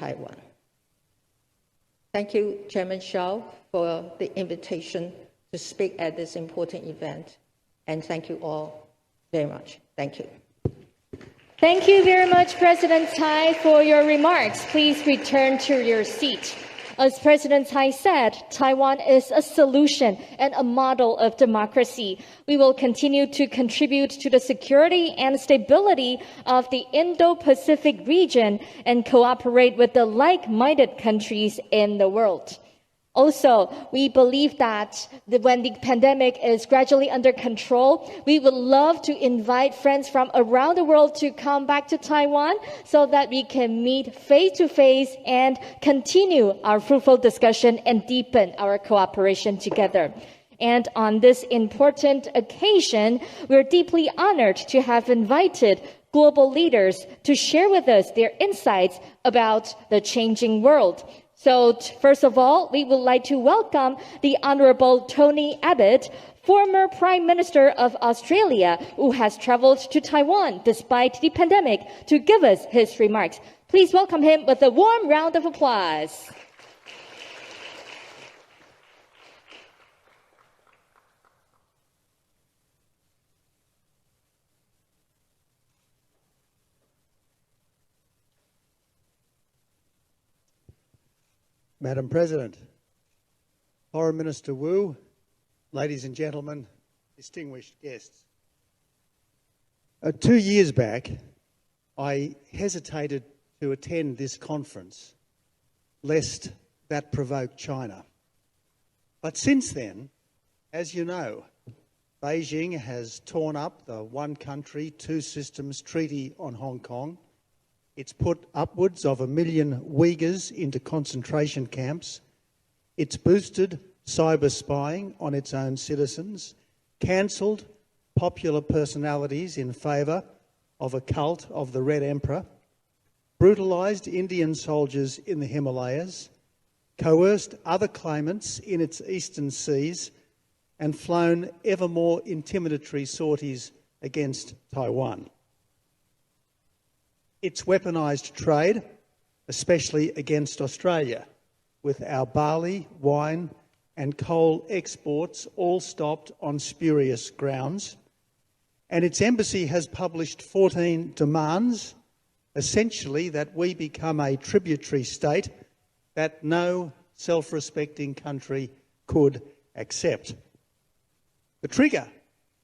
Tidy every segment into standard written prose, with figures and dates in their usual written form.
Taiwan. Thank you, Chairman Shao, for the invitation to speak at this important event. And thank you all very much. Thank you. Thank you very much, President Tsai, for your remarks. Please return to your seat. As President Tsai said, Taiwan is a solution and a model of democracy. We will continue to contribute to the security and stability of the Indo-Pacific region and cooperate with the like-minded countries in the world. Also, we believe that when the pandemic is gradually under control, we would love to invite friends from around the world to come back to Taiwan so that we can meet face-to-face and continue our fruitful discussion and deepen our cooperation together. And on this important occasion, we're deeply honored to have invited global leaders to share with us their insights about the changing world. So first of all, we would like to welcome the Honorable Tony Abbott, former Prime Minister of Australia, who has traveled to Taiwan despite the pandemic, to give us his remarks. Please welcome him with a warm round of applause. Madam President, Foreign Minister Wu, ladies and gentlemen, distinguished guests. 2 years back, I hesitated to attend this conference, lest that provoke China. But since then, as you know, Beijing has torn up the one country, two systems treaty on Hong Kong. It's put upwards of 1 million Uyghurs into concentration camps. It's boosted cyber spying on its own citizens, cancelled popular personalities in favour of a cult of the Red Emperor, brutalised Indian soldiers in the Himalayas, coerced other claimants in its eastern seas, and flown ever more intimidatory sorties against Taiwan. It's weaponised trade, especially against Australia, with our barley, wine and coal exports all stopped on spurious grounds. And its embassy has published 14 demands, essentially that we become a tributary state that no self-respecting country could accept. The trigger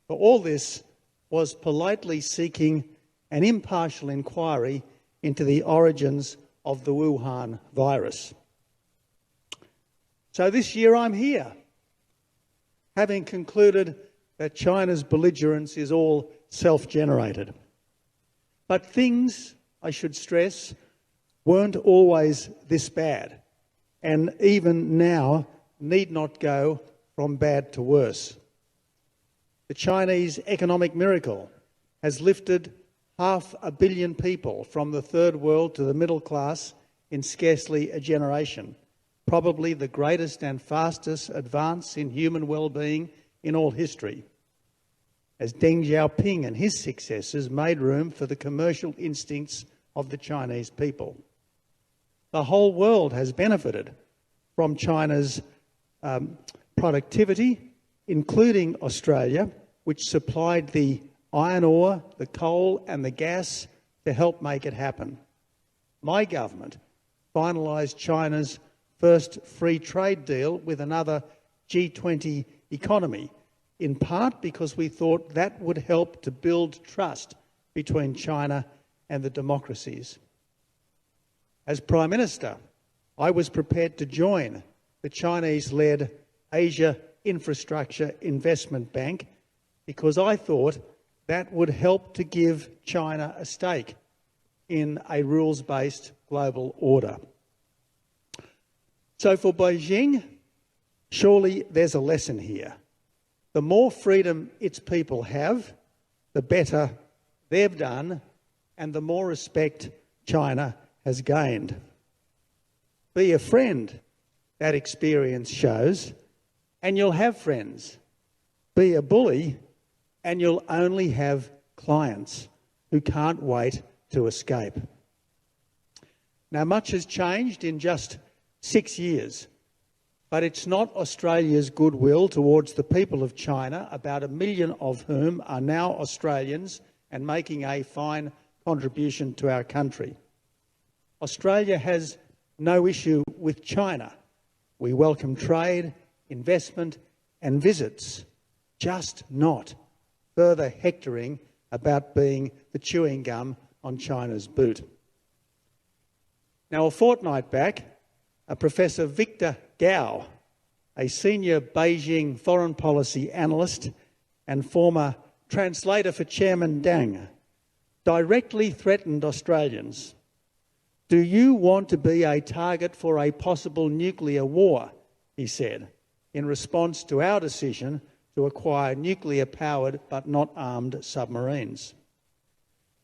for all this was politely seeking an impartial inquiry into the origins of the Wuhan virus. So this year I'm here, having concluded that China's belligerence is all self-generated. But things, I should stress, weren't always this bad, and even now need not go from bad to worse. The Chinese economic miracle has lifted 500 million people from the third world to the middle class in scarcely a generation, probably the greatest and fastest advance in human well-being in all history, as Deng Xiaoping and his successors made room for the commercial instincts of the Chinese people. The whole world has benefited from China's productivity, including Australia, which supplied the iron ore, the coal and the gas to help make it happen. My government finalised China's first free trade deal with another G20 economy, in part because we thought that would help to build trust between China and the democracies. As Prime Minister, I was prepared to join the Chinese-led Asia Infrastructure Investment Bank because I thought that would help to give China a stake in a rules-based global order. So for Beijing, surely there's a lesson here. The more freedom its people have, the better they've done, and the more respect China has gained. Be a friend, that experience shows, and you'll have friends. Be a bully, and you'll only have clients who can't wait to escape. Now, much has changed in just 6 years, but it's not Australia's goodwill towards the people of China, about 1 million of whom are now Australians and making a fine contribution to our country. Australia has no issue with China. We welcome trade, investment and visits, just not further hectoring about being the chewing gum on China's boot. Now, a fortnight back, Professor Victor Gao, a senior Beijing foreign policy analyst and former translator for Chairman Deng, directly threatened Australians. "Do you want to be a target for a possible nuclear war?" he said, in response to our decision to acquire nuclear-powered but not armed submarines.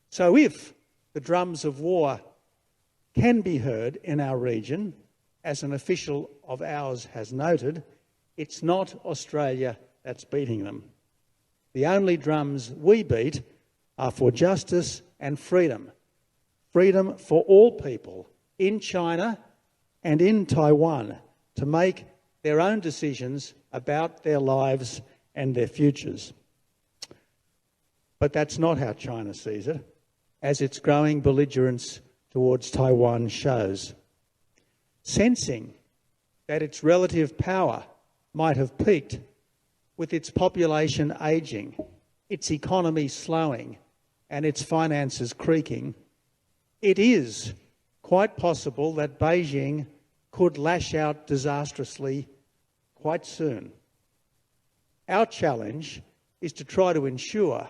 So if the drums of war can be heard in our region, as an official of ours has noted, it's not Australia that's beating them. The only drums we beat are for justice and freedom. Freedom for all people in China and in Taiwan to make their own decisions about their lives and their futures. But that's not how China sees it, as its growing belligerence towards Taiwan shows. Sensing that its relative power might have peaked, with its population ageing, its economy slowing and its finances creaking, it is quite possible that Beijing could lash out disastrously quite soon. Our challenge is to try to ensure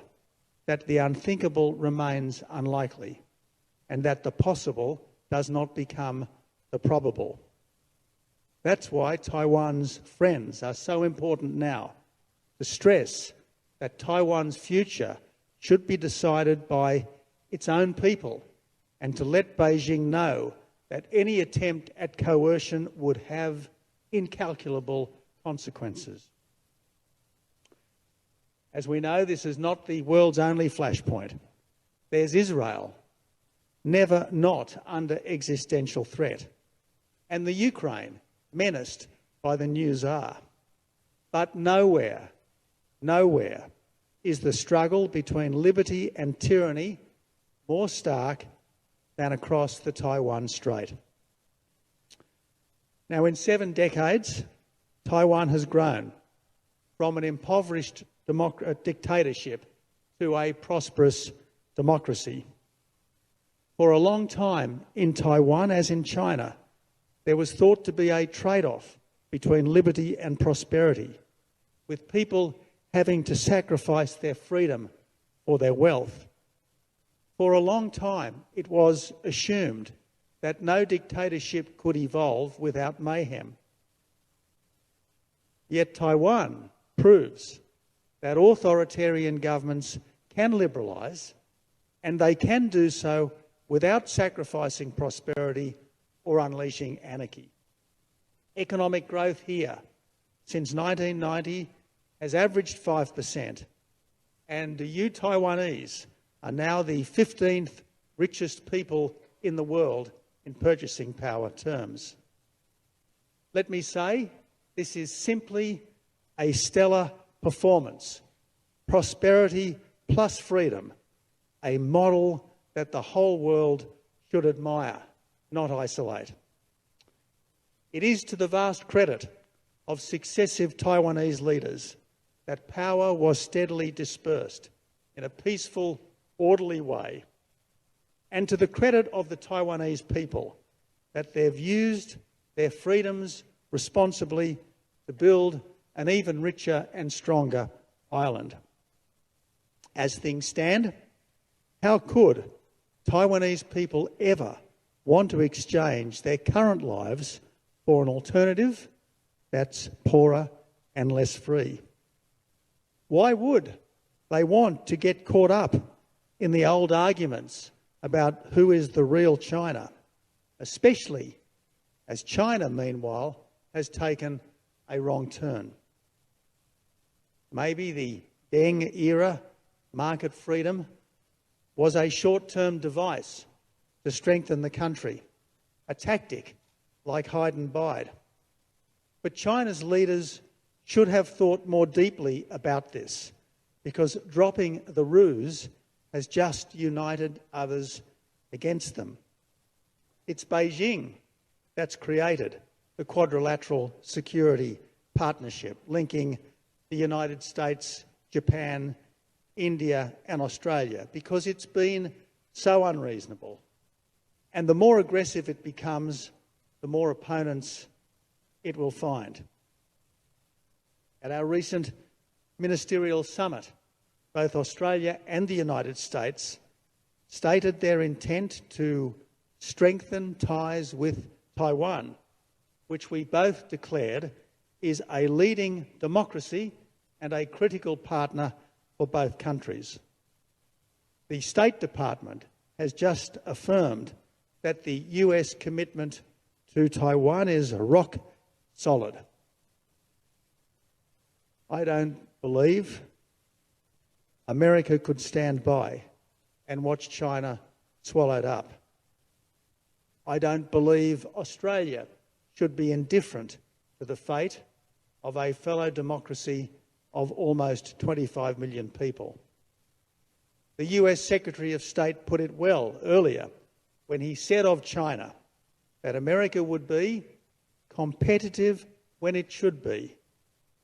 that the unthinkable remains unlikely and that the possible does not become the probable. That's why Taiwan's friends are so important now, to stress that Taiwan's future should be decided by its own people and to let Beijing know that any attempt at coercion would have incalculable consequences. As we know, this is not the world's only flashpoint. There's Israel, never not under existential threat, and the Ukraine, menaced by the new Tsar. But nowhere is the struggle between liberty and tyranny more stark than across the Taiwan Strait. Now, in 7 decades, Taiwan has grown from an impoverished dictatorship to a prosperous democracy. For a long time in Taiwan, as in China, there was thought to be a trade-off between liberty and prosperity, with people having to sacrifice their freedom for their wealth. For a long time, it was assumed that no dictatorship could evolve without mayhem. Yet Taiwan proves that authoritarian governments can liberalise, and they can do so without sacrificing prosperity or unleashing anarchy. Economic growth here since 1990 has averaged 5%, and you Taiwanese are now the 15th richest people in the world in purchasing power terms. Let me say, this is simply a stellar performance. Prosperity plus freedom, a model that the whole world should admire, not isolate. It is to the vast credit of successive Taiwanese leaders that power was steadily dispersed in a peaceful, orderly way, and to the credit of the Taiwanese people that they've used their freedoms responsibly to build an even richer and stronger island. As things stand, how could Taiwanese people ever want to exchange their current lives for an alternative that's poorer and less free? Why would they want to get caught up in the old arguments about who is the real China, especially as China, meanwhile, has taken a wrong turn? Maybe the Deng era market freedom was a short-term device to strengthen the country, a tactic like hide and bide. But China's leaders should have thought more deeply about this, because dropping the ruse has just united others against them. It's Beijing that's created the Quadrilateral Security Partnership, linking the United States, Japan, India and Australia, because it's been so unreasonable. And the more aggressive it becomes, the more opponents it will find. At our recent ministerial summit, both Australia and the United States stated their intent to strengthen ties with Taiwan, which we both declared is a leading democracy and a critical partner for both countries. The State Department has just affirmed that the US commitment to Taiwan is rock solid. I don't believe America could stand by and watch China swallowed up. I don't believe Australia should be indifferent to the fate of a fellow democracy of almost 25 million people. The US Secretary of State put it well earlier when he said of China that America would be competitive when it should be,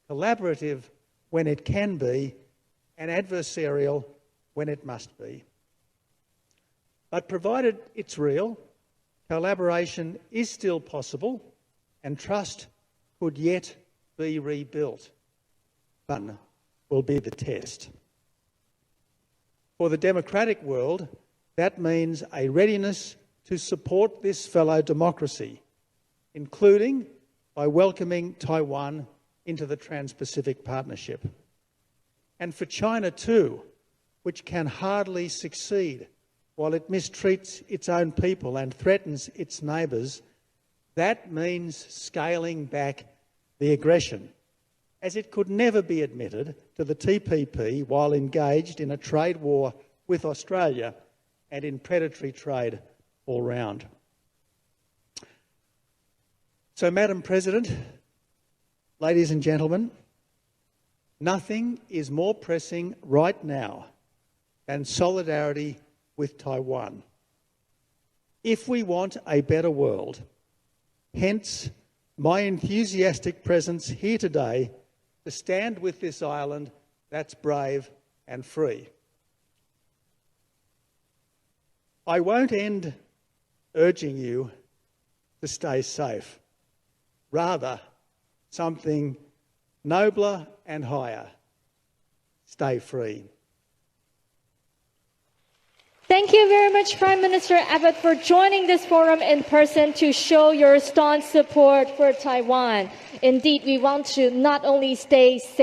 collaborative when it can be, and adversarial when it must be. But provided it's real, collaboration is still possible and trust could yet be rebuilt. One will be the test. For the democratic world, that means a readiness to support this fellow democracy, including by welcoming Taiwan into the Trans-Pacific Partnership. And for China too, which can hardly succeed while it mistreats its own people and threatens its neighbours, that means scaling back the aggression, as it could never be admitted to the TPP while engaged in a trade war with Australia and in predatory trade all round. So, Madam President, ladies and gentlemen, nothing is more pressing right now than solidarity with Taiwan. If we want a better world, hence my enthusiastic presence here today to stand with this island that's brave and free. I won't end urging you to stay safe. Rather, something nobler and higher. Stay free. Thank you very much, Prime Minister Abbott, for joining this forum in person to show your staunch support for Taiwan. Indeed, we want to not only stay safe,